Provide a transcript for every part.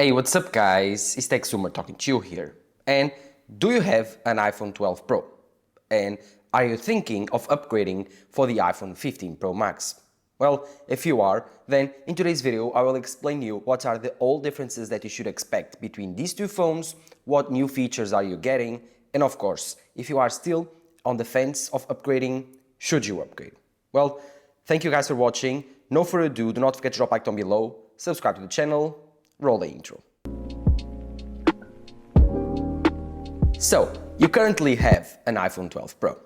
Hey, what's up guys? It's TechZoomer talking to you here. And do you have an iPhone 12 Pro? And are you thinking of upgrading for the iPhone 15 Pro Max? Well, if you are, then in today's video I will explain you what are the all differences that you should expect between these two phones, what new features are you getting, and of course, if you are still on the fence of upgrading, should you upgrade? Well, thank you guys for watching. No further ado, do not forget to drop a like down below, subscribe to the channel. Roll the intro. So, you currently have an iPhone 12 Pro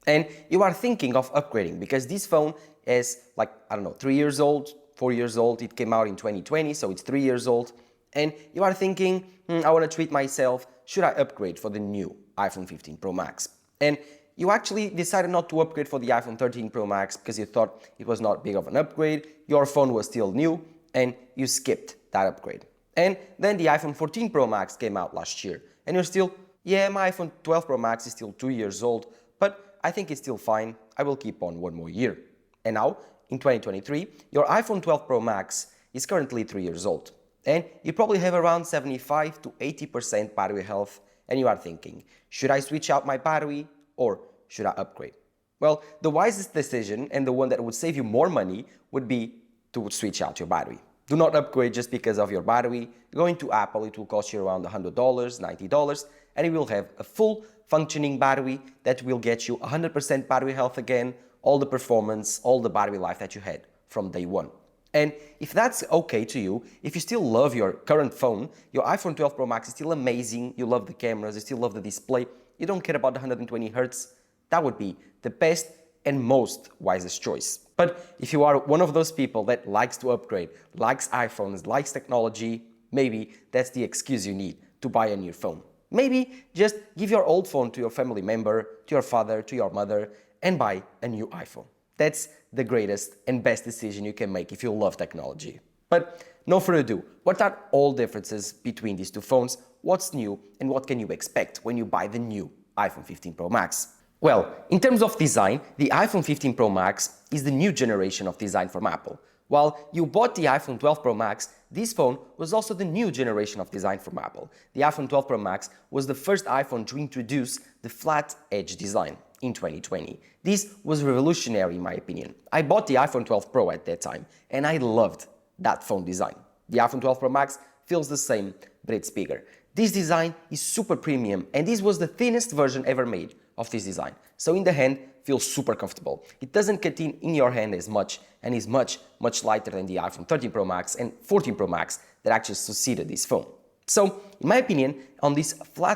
and you are thinking of upgrading because this phone is like, 3 years old, 4 years old. It came out in 2020, so it's 3 years old. And you are thinking, I want to treat myself. Should I upgrade for the new iPhone 15 Pro Max? And you actually decided not to upgrade for the iPhone 13 Pro Max because you thought it was not big of an upgrade. Your phone was still new and you skipped that upgrade. And then the iPhone 14 Pro Max came out last year and you're still, yeah, my iPhone 12 Pro Max is still 2 years old, but I think it's still fine. I will keep on one more year. And now, in 2023, your iPhone 12 Pro Max is currently 3 years old. And you probably have around 75 to 80% battery health and you are thinking, should I switch out my battery or should I upgrade? Well, the wisest decision and the one that would save you more money would be to switch out your battery. Do not upgrade just because of your battery. Going to Apple, it will cost you around $100, $90, and you will have a full functioning battery that will get you 100% battery health again, all the performance, all the battery life that you had from day one. And if that's okay to you, if you still love your current phone, your iPhone 12 Pro Max is still amazing, you love the cameras, you still love the display, you don't care about the 120 Hz, that would be the best and most wisest choice. But if you are one of those people that likes to upgrade, likes iPhones, likes technology, maybe that's the excuse you need to buy a new phone. Maybe just give your old phone to your family member, to your father, to your mother, and buy a new iPhone. That's the greatest and best decision you can make if you love technology. But no further ado, what are all differences between these two phones? What's new and what can you expect when you buy the new iPhone 15 Pro Max? Well, in terms of design, the iPhone 15 Pro Max is the new generation of design from Apple. While you bought the iPhone 12 Pro Max, this phone was also the new generation of design from Apple. The iPhone 12 Pro Max was the first iPhone to introduce the flat edge design in 2020. This was revolutionary in my opinion. I bought the iPhone 12 Pro at that time and I loved that phone design. The iPhone 12 Pro Max feels the same, but it's bigger. This design is super premium and this was the thinnest version ever made of this design. So in the hand, feels super comfortable. It doesn't cut in your hand as much and is much lighter than the iPhone 13 Pro Max and 14 Pro Max that actually succeeded this phone. So, in my opinion, on this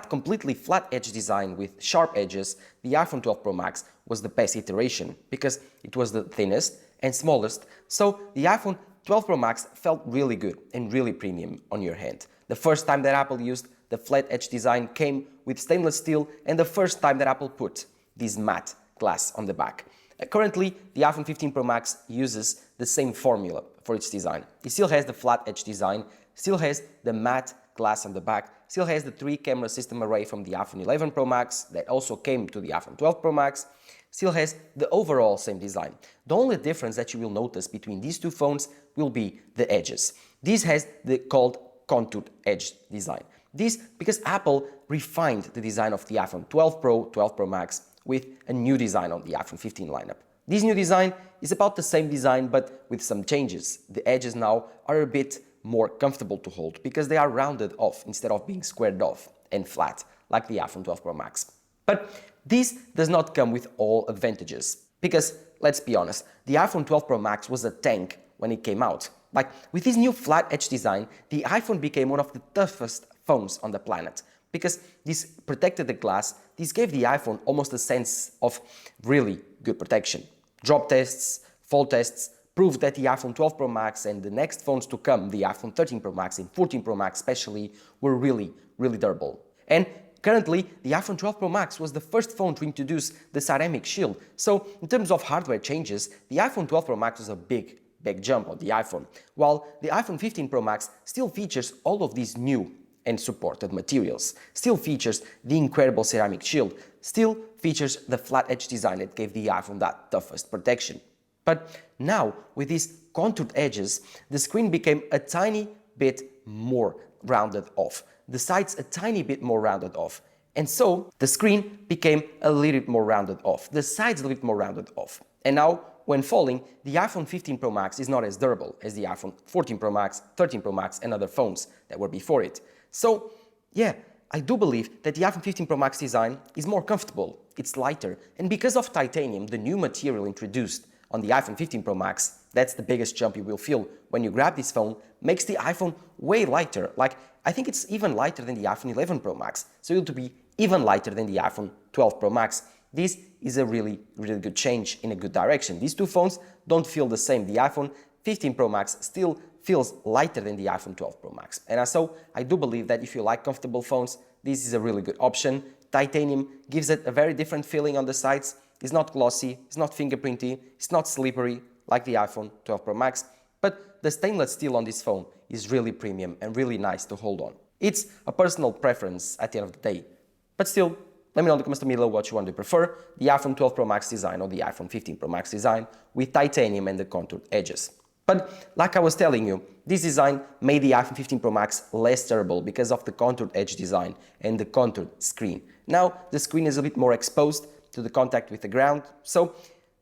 completely flat edge design with sharp edges, the iPhone 12 Pro Max was the best iteration because it was the thinnest and smallest. So the iPhone 12 Pro Max felt really good and really premium on your hand. The first time that Apple used the flat edge design came with stainless steel and the first time that Apple put this matte glass on the back. Currently, the iPhone 15 Pro Max uses the same formula for its design. It still has the flat edge design, still has the matte glass on the back, still has the 3-camera system array from the iPhone 11 Pro Max that also came to the iPhone 12 Pro Max, still has the overall same design. The only difference that you will notice between these two phones will be the edges. This has the called contoured edge design. This because Apple refined the design of the iPhone 12 Pro, 12 Pro Max with a new design on the iPhone 15 lineup. This new design is about the same design but with some changes. The edges now are a bit more comfortable to hold because they are rounded off instead of being squared off and flat like the iPhone 12 Pro Max. But this does not come with all advantages because, let's be honest, the iPhone 12 Pro Max was a tank when it came out. Like, with this new flat edge design, the iPhone became one of the toughest phones on the planet because this protected the glass. This gave the iPhone almost a sense of really good protection. Drop tests, fall tests proved that the iPhone 12 Pro Max and the next phones to come, the iPhone 13 Pro Max and 14 Pro Max especially, were really durable. And currently, the iPhone 12 Pro Max was the first phone to introduce the ceramic shield. So in terms of hardware changes, the iPhone 12 Pro Max was a big jump on the iPhone, while the iPhone 15 Pro Max still features all of these new and supported materials, still features the incredible ceramic shield, still features the flat edge design that gave the iPhone that toughest protection. But now, with these contoured edges, the screen became a tiny bit more rounded off, the sides a tiny bit more rounded off. And so the screen became a little bit more rounded off, the sides a little bit more rounded off. And now, when falling, the iPhone 15 Pro Max is not as durable as the iPhone 14 Pro Max, 13 Pro Max, and other phones that were before it. So, yeah, I do believe that the iPhone 15 Pro Max design is more comfortable, it's lighter, and because of titanium, the new material introduced on the iPhone 15 Pro Max, that's the biggest jump you will feel when you grab this phone, makes the iPhone way lighter. Like, I think it's even lighter than the iPhone 11 Pro Max, so it will be even lighter than the iPhone 12 Pro Max. This is a really good change in a good direction. These two phones don't feel the same. The iPhone 15 Pro Max still feels lighter than the iPhone 12 Pro Max. And so I do believe that if you like comfortable phones, this is a really good option. Titanium gives it a very different feeling on the sides. It's not glossy, it's not fingerprinty, it's not slippery like the iPhone 12 Pro Max, but the stainless steel on this phone is really premium and really nice to hold on. It's a personal preference at the end of the day, but still, let me know in the comments below what you want to prefer, the iPhone 12 Pro Max design or the iPhone 15 Pro Max design with titanium and the contoured edges. But like I was telling you, this design made the iPhone 15 Pro Max less durable because of the contoured edge design and the contoured screen. Now the screen is a bit more exposed to the contact with the ground, so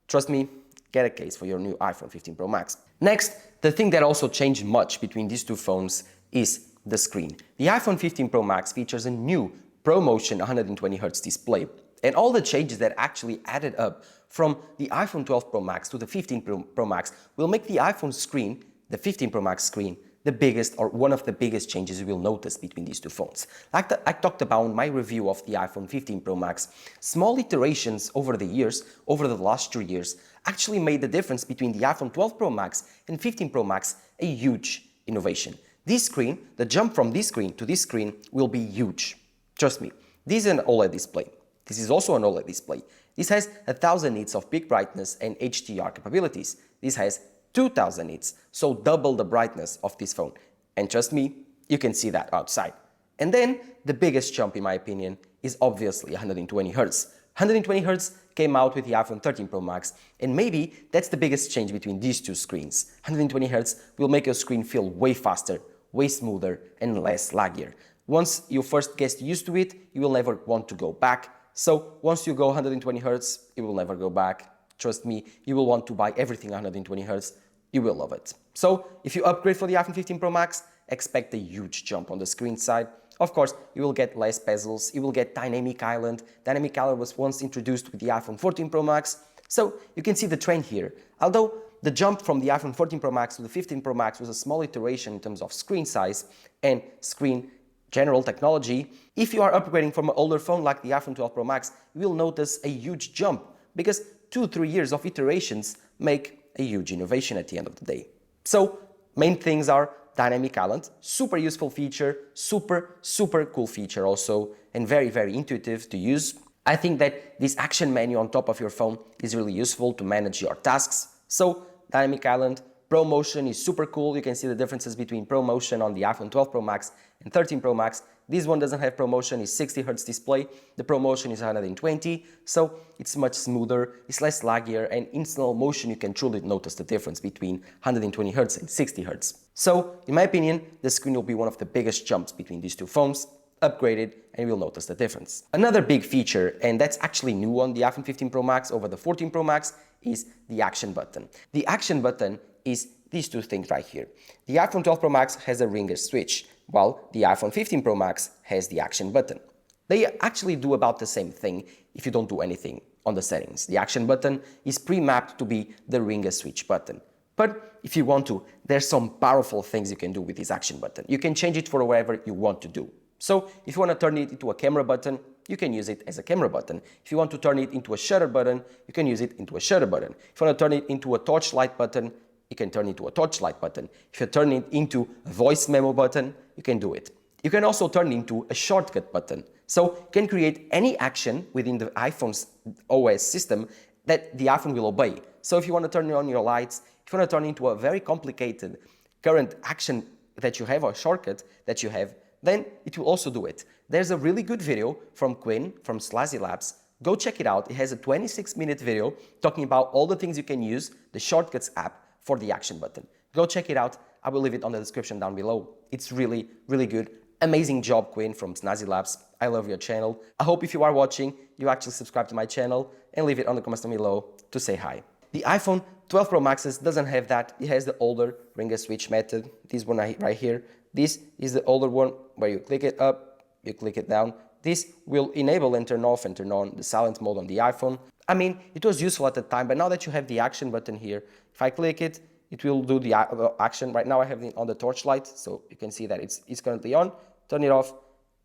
trust me, get a case for your new iPhone 15 Pro Max. Next, the thing that also changed much between these two phones is the screen. The iPhone 15 Pro Max features a new ProMotion 120Hz display, and all the changes that actually added up from the iPhone 12 Pro Max to the 15 Pro Max will make the iPhone screen, the 15 Pro Max screen, the biggest or one of the biggest changes you will notice between these two phones. Like I talked about in my review of the iPhone 15 Pro Max, small iterations over the years, over the last 2 years, actually made the difference between the iPhone 12 Pro Max and 15 Pro Max a huge innovation. This screen, the jump from this screen to this screen will be huge. Trust me, this is an OLED display. This is also an OLED display. This has 1000 nits of peak brightness and HDR capabilities. This has 2000 nits, so double the brightness of this phone. And trust me, you can see that outside. And then the biggest jump in my opinion is obviously 120 Hz. 120 Hz came out with the iPhone 13 Pro Max, and maybe that's the biggest change between these two screens. 120 Hz will make your screen feel way faster, way smoother, and less laggier. Once you first get used to it, you will never want to go back. So once you go 120 Hz, you will never go back. Trust me, you will want to buy everything 120 Hz. You will love it. So if you upgrade for the iPhone 15 Pro Max, expect a huge jump on the screen side. Of course, you will get less bezels, you will get Dynamic Island. Dynamic Island was once introduced with the iPhone 14 Pro Max. So you can see the trend here. Although the jump from the iPhone 14 Pro Max to the 15 Pro Max was a small iteration in terms of screen size and screen general technology, if you are upgrading from an older phone like the iPhone 12 Pro Max, you will notice a huge jump because 2-3 years of iterations make a huge innovation at the end of the day. So main things are Dynamic Island, super useful feature, super cool feature also, and very intuitive to use. I think that this action menu on top of your phone is really useful to manage your tasks. So Dynamic Island, ProMotion is super cool. You can see the differences between ProMotion on the iPhone 12 Pro Max and 13 Pro Max. This one doesn't have ProMotion, it's 60 Hz display. The ProMotion is 120, so it's much smoother, it's less laggier, and in slow motion you can truly notice the difference between 120 Hz and 60 Hz. So, in my opinion, the screen will be one of the biggest jumps between these two phones. Upgrade it and you'll notice the difference. Another big feature, and that's actually new on the iPhone 15 Pro Max over the 14 Pro Max, is the action button. The action button is these two things right here. The iPhone 12 Pro Max has a ringer switch, while the iPhone 15 Pro Max has the action button. They actually do about the same thing if you don't do anything on the settings. The action button is pre-mapped to be the ringer switch button. But if you want to, there's some powerful things you can do with this action button. You can change it for whatever you want to do. So if you want to turn it into a camera button, you can use it as a camera button. If you want to turn it into a shutter button, you can use it into a shutter button. If you want to turn it into a torchlight button, you can turn it into a torchlight button. If you turn it into a voice memo button, you can do it. You can also turn it into a shortcut button. So you can create any action within the iPhone's OS system that the iPhone will obey. So if you want to turn on your lights, if you want to turn it into a very complicated current action that you have or shortcut that you have, then it will also do it. There's a really good video from Quinn from Slazzy Labs. Go check it out. It has a 26-minute video talking about all the things you can use the Shortcuts app for the action button. Go check it out. I will leave it on the description down below. It's really, really good. Amazing job, Quinn from Snazzy Labs. I love your channel. I hope if you are watching, you actually subscribe to my channel and leave it on the comments down below to say hi. The iPhone 12 Pro Max doesn't have that. It has the older ringer switch method. This one right here. This is the older one where you click it up, you click it down. This will enable and turn off and turn on the silent mode on the iPhone. I mean, it was useful at the time, but now that you have the action button here, if I click it, it will do the action. Right now I have it on the torchlight, so you can see that it's currently on. Turn it off,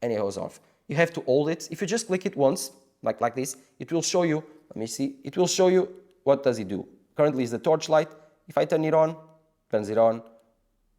and it goes off. You have to hold it. If you just click it once, like this, it will show you, let me see, it will show you what does it do. Currently it's the torchlight. If I turn it on, turns it on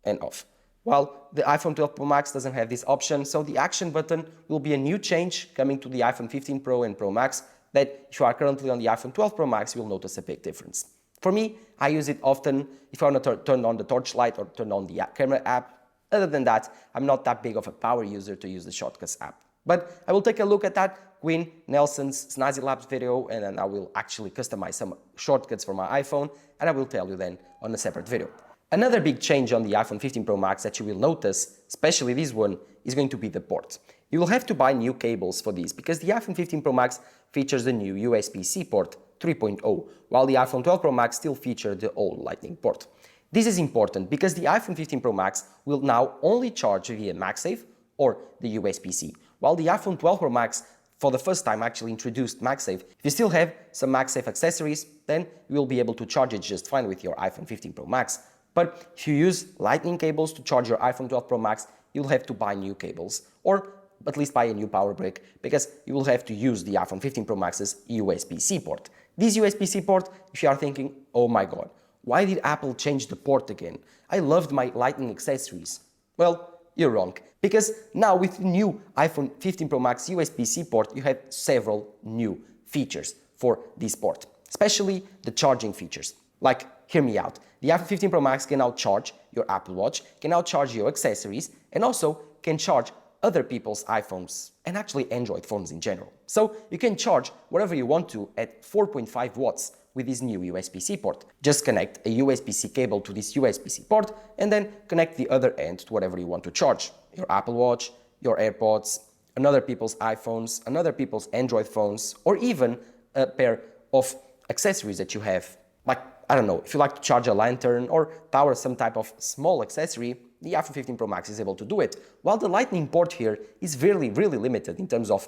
and off. While the iPhone 12 Pro Max doesn't have this option, so the action button will be a new change coming to the iPhone 15 Pro and Pro Max that if you are currently on the iPhone 12 Pro Max, you will notice a big difference. For me, I use it often if I want to turn on the torchlight or turn on the camera app. Other than that, I'm not that big of a power user to use the Shortcuts app. But I will take a look at that Quinn Nelson's Snazzy Labs video, and then I will actually customize some shortcuts for my iPhone, and I will tell you then on a separate video. Another big change on the iPhone 15 Pro Max that you will notice, especially this one, is going to be the port. You will have to buy new cables for these because the iPhone 15 Pro Max features the new USB-C port 3.0, while the iPhone 12 Pro Max still features the old Lightning port. This is important because the iPhone 15 Pro Max will now only charge via MagSafe or the USB-C, while the iPhone 12 Pro Max for the first time actually introduced MagSafe. If you still have some MagSafe accessories, then you will be able to charge it just fine with your iPhone 15 Pro Max. But if you use Lightning cables to charge your iPhone 12 Pro Max, you'll have to buy new cables, or at least buy a new power brick, because you will have to use the iPhone 15 Pro Max's USB-C port. This USB-C port, if you are thinking, oh my god, why did Apple change the port again? I loved my Lightning accessories. Well, you're wrong, because now with the new iPhone 15 Pro Max USB-C port, you have several new features for this port, especially the charging features. Like, hear me out, the iPhone 15 Pro Max can now charge your Apple Watch, can now charge your accessories, and also can charge other people's iPhones and actually Android phones in general. So you can charge whatever you want to at 4.5 watts with this new USB-C port. Just connect a USB-C cable to this USB-C port and then connect the other end to whatever you want to charge. Your Apple Watch, your AirPods, another people's iPhones, another people's Android phones, or even a pair of accessories that you have. Like, I don't know, if you like to charge a lantern or power some type of small accessory, the iPhone 15 Pro Max is able to do it, while the Lightning port here is really limited in terms of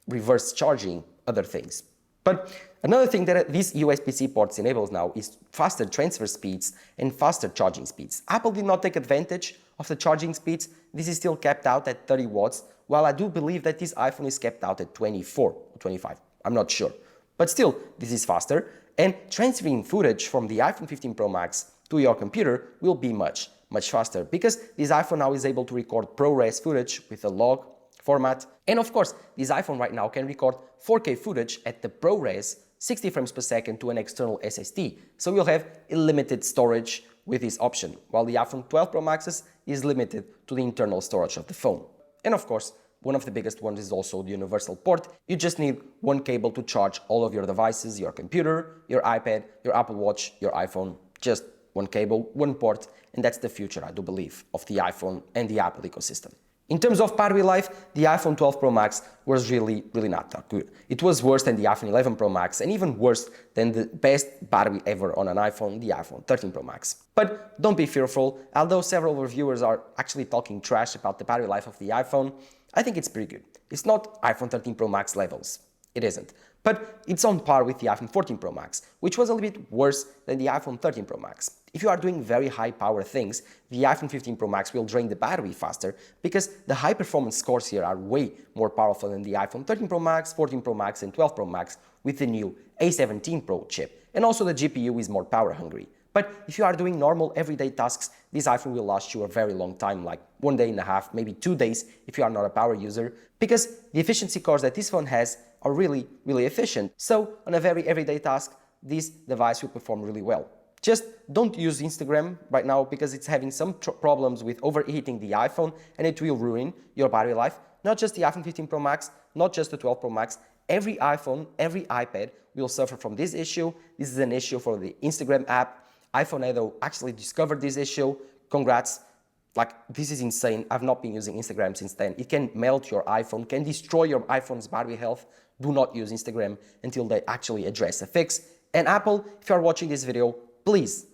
reverse charging other things. But another thing that these USB-C ports enables now is faster transfer speeds and faster charging speeds. Apple did not take advantage of the charging speeds. This is still capped out at 30 watts, while I do believe that this iPhone is capped out at 24 or 25. I'm not sure. But still, this is faster, and transferring footage from the iPhone 15 Pro Max to your computer will be much faster, because this iPhone now is able to record ProRes footage with a log format. And of course, this iPhone right now can record 4K footage at the ProRes 60 frames per second to an external SSD. So you'll have limited storage with this option, while the iPhone 12 Pro Max is limited to the internal storage of the phone. And of course, one of the biggest ones is also the universal port. You just need one cable to charge all of your devices, your computer, your iPad, your Apple Watch, your iPhone. Just one cable, one port, and that's the future, I do believe, of the iPhone and the Apple ecosystem. In terms of battery life, the iPhone 12 Pro Max was really not that good. It was worse than the iPhone 11 Pro Max and even worse than the best battery ever on an iPhone, the iPhone 13 Pro Max. But don't be fearful, although several reviewers are actually talking trash about the battery life of the iPhone, I think it's pretty good. It's not iPhone 13 Pro Max levels. It isn't. But it's on par with the iPhone 14 Pro Max, which was a little bit worse than the iPhone 13 Pro Max. If you are doing very high power things, the iPhone 15 Pro Max will drain the battery faster because the high performance cores here are way more powerful than the iPhone 13 Pro Max, 14 Pro Max and 12 Pro Max with the new A17 Pro chip. And also the GPU is more power hungry. But if you are doing normal everyday tasks, this iPhone will last you a very long time, like 1 day and a half, maybe 2 days if you are not a power user, because the efficiency cores that this phone has are really efficient. So on a very everyday task, this device will perform really well. Just don't use Instagram right now because it's having some problems with overheating the iPhone and it will ruin your battery life. Not just the iPhone 15 Pro Max, not just the 12 Pro Max, every iPhone, every iPad will suffer from this issue. This is an issue for the Instagram app. iPhone Edo actually discovered this issue, congrats. Like, this is insane. I've not been using Instagram since then. It can melt your iPhone, can destroy your iPhone's battery health. Do not use Instagram until they actually address a fix. And Apple, if you are watching this video, please,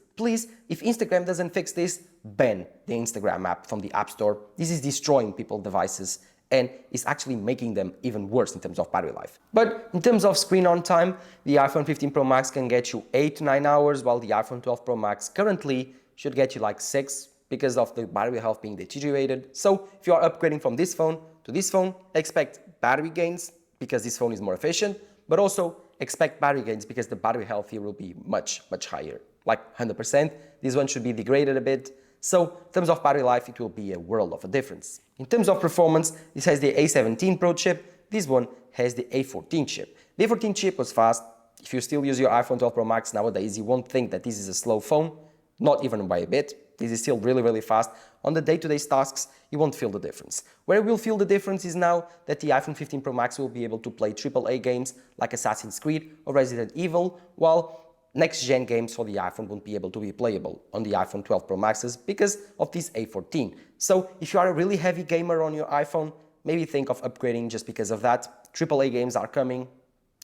if Instagram doesn't fix this, ban the Instagram app from the App Store. This is destroying people's devices and is actually making them even worse in terms of battery life. But in terms of screen on time, the iPhone 15 Pro Max can get you 8 to 9 hours, while the iPhone 12 Pro Max currently should get you like 6 because of the battery health being deteriorated. So if you are upgrading from this phone to this phone, expect battery gains because this phone is more efficient, but also expect battery gains because the battery health here will be much higher, like 100%. This one should be degraded a bit. So in terms of battery life, it will be a world of a difference. In terms of performance, this has the A17 Pro chip. This one has the A14 chip. The A14 chip was fast. If you still use your iPhone 12 Pro Max nowadays, you won't think that this is a slow phone, not even by a bit. This is still really fast. On the day-to-day tasks, you won't feel the difference. Where you will feel the difference is now that the iPhone 15 Pro Max will be able to play AAA games like Assassin's Creed or Resident Evil, while next-gen games for the iPhone won't be able to be playable on the iPhone 12 Pro Maxes because of this A14. So if you are a really heavy gamer on your iPhone, maybe think of upgrading just because of that. AAA games are coming,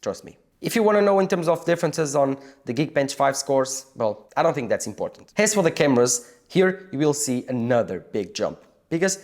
trust me. If you want to know in terms of differences on the Geekbench 5 scores, well, I don't think that's important. As for the cameras, here you will see another big jump because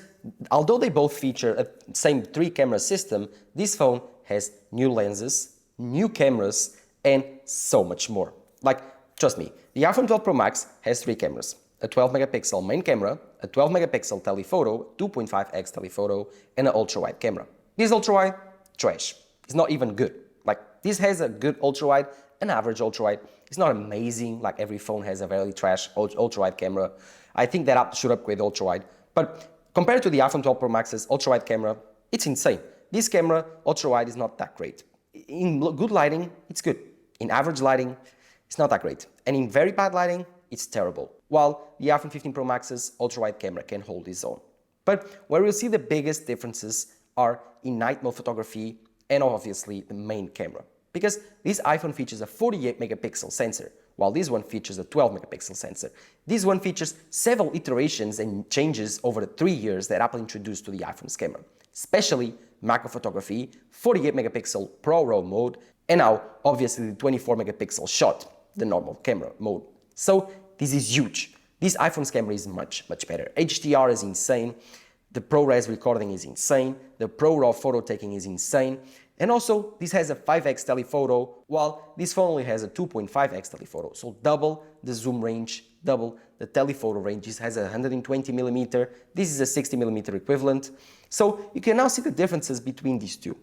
although they both feature a same 3-camera system, this phone has new lenses, new cameras, and so much more. Like, trust me, the iPhone 12 Pro Max has 3 cameras, a 12 megapixel main camera, a 12 megapixel telephoto, 2.5x telephoto, and an ultra-wide camera. This ultra-wide, trash. It's not even good. Like, this has a good ultra-wide, an average ultra-wide. It's not amazing, like every phone has a very trash ultra-wide camera. I think that app should upgrade ultra-wide. But compared to the iPhone 12 Pro Max's ultra-wide camera, it's insane. This camera, ultra-wide, is not that great. In good lighting, it's good. In average lighting, it's not that great. And in very bad lighting, it's terrible. While the iPhone 15 Pro Max's ultra-wide camera can hold its own. But where we'll see the biggest differences are in night mode photography and obviously the main camera. Because this iPhone features a 48 megapixel sensor, while this one features a 12 megapixel sensor. This one features several iterations and changes over the 3 years that Apple introduced to the iPhone's camera, especially macro photography, 48 megapixel Pro RAW mode, and now obviously the 24 megapixel shot, the normal camera mode. So this is huge. This iPhone's camera is much better. HDR is insane, the ProRes recording is insane, the Pro RAW photo taking is insane, and also this has a 5x telephoto, while this phone only has a 2.5x telephoto, so double the zoom range, double the telephoto range. This has a 120mm, this is a 60mm equivalent, so you can now see the differences between these two.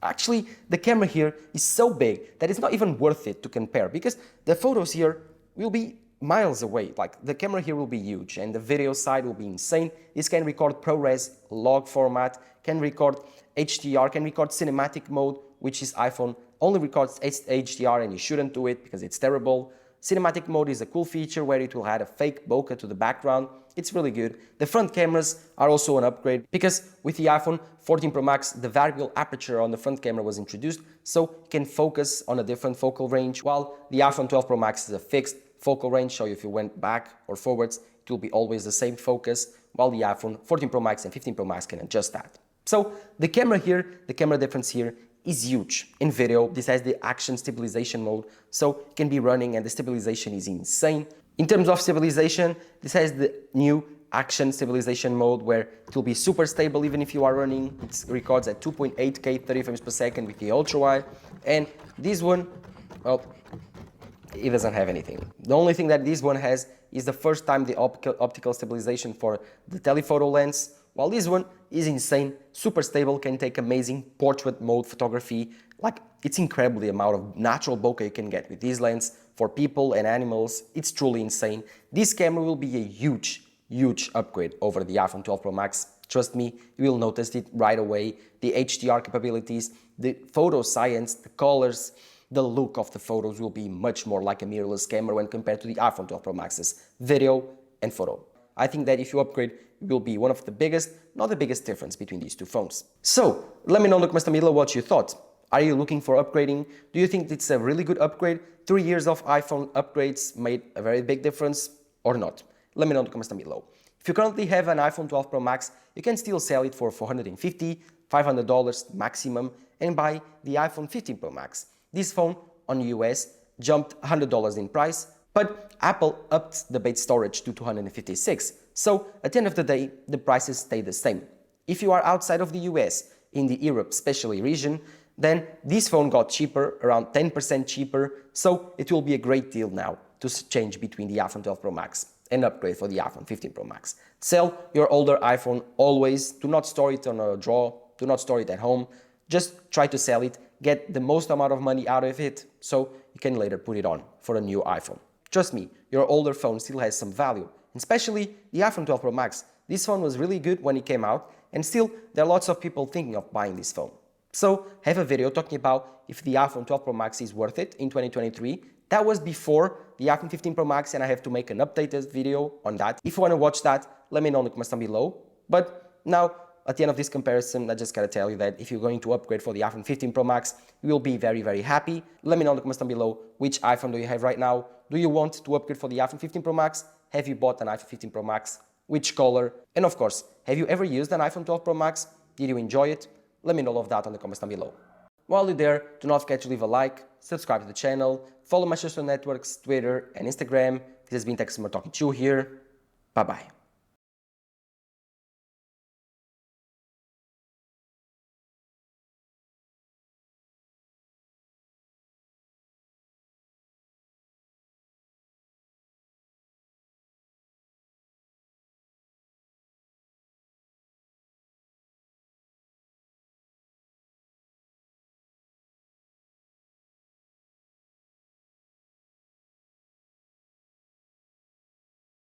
Actually, the camera here is so big that it's not even worth it to compare because the photos here will be miles away. Like, the camera here will be huge and the video side will be insane. This can record ProRes log format, can record HDR, can record cinematic mode, which is iPhone only records HDR and you shouldn't do it because it's terrible. Cinematic mode is a cool feature where it will add a fake bokeh to the background. It's really good. The front cameras are also an upgrade because with the iPhone 14 Pro Max, the variable aperture on the front camera was introduced, so it can focus on a different focal range, while the iPhone 12 Pro Max is a fixed focal range, so if you went back or forwards, it will be always the same focus, while the iPhone 14 Pro Max and 15 Pro Max can adjust that. So the camera here, the camera difference here is huge. In video, this has the action stabilization mode, so it can be running and the stabilization is insane. In terms of stabilization, this has the new action stabilization mode where it will be super stable even if you are running. It records at 2.8K 30 frames per second with the ultra wide, and this one, well, it doesn't have anything. The only thing that this one has is the first time the optical stabilization for the telephoto lens, while this one is insane, super stable, can take amazing portrait mode photography. Like, it's incredible the amount of natural bokeh you can get with this lens for people and animals. It's truly insane. This camera will be a huge upgrade over the iPhone 12 Pro Max. Trust me, you will notice it right away. The HDR capabilities, the photo science, the colors, the look of the photos will be much more like a mirrorless camera when compared to the iPhone 12 Pro Max's video and photo. I think that if you upgrade, it will be one of the biggest, not the biggest difference between these two phones. So, let me know in the comments below what you thought. Are you looking for upgrading? Do you think it's a really good upgrade? 3 years of iPhone upgrades made a very big difference or not? Let me know in the comments below. If you currently have an iPhone 12 Pro Max, you can still sell it for $450, $500 maximum and buy the iPhone 15 Pro Max. This phone on US jumped $100 in price, but Apple upped the base storage to 256. So at the end of the day, the prices stay the same. If you are outside of the US, in the Europe especially region, then this phone got cheaper, around 10% cheaper, so it will be a great deal now to change between the iPhone 12 Pro Max and upgrade for the iPhone 15 Pro Max. Sell your older iPhone always, do not store it on a drawer, do not store it at home, just try to sell it, get the most amount of money out of it so you can later put it on for a new iPhone. Trust me, your older phone still has some value, especially the iPhone 12 Pro Max. This phone was really good when it came out and still there are lots of people thinking of buying this phone. So I have a video talking about if the iPhone 12 Pro Max is worth it in 2023. That was before the iPhone 15 Pro Max and I have to make an updated video on that. If you want to watch that, let me know in the comments down below. But now, at the end of this comparison, I just gotta tell you that if you're going to upgrade for the iPhone 15 Pro Max, you will be very, very happy. Let me know in the comments down below which iPhone do you have right now. Do you want to upgrade for the iPhone 15 Pro Max? Have you bought an iPhone 15 Pro Max? Which color? And of course, have you ever used an iPhone 12 Pro Max? Did you enjoy it? Let me know all of that in the comments down below. While you're there, do not forget to leave a like, subscribe to the channel, follow my social networks, Twitter and Instagram. This has been Tech Consumer Talking to you here. Bye bye.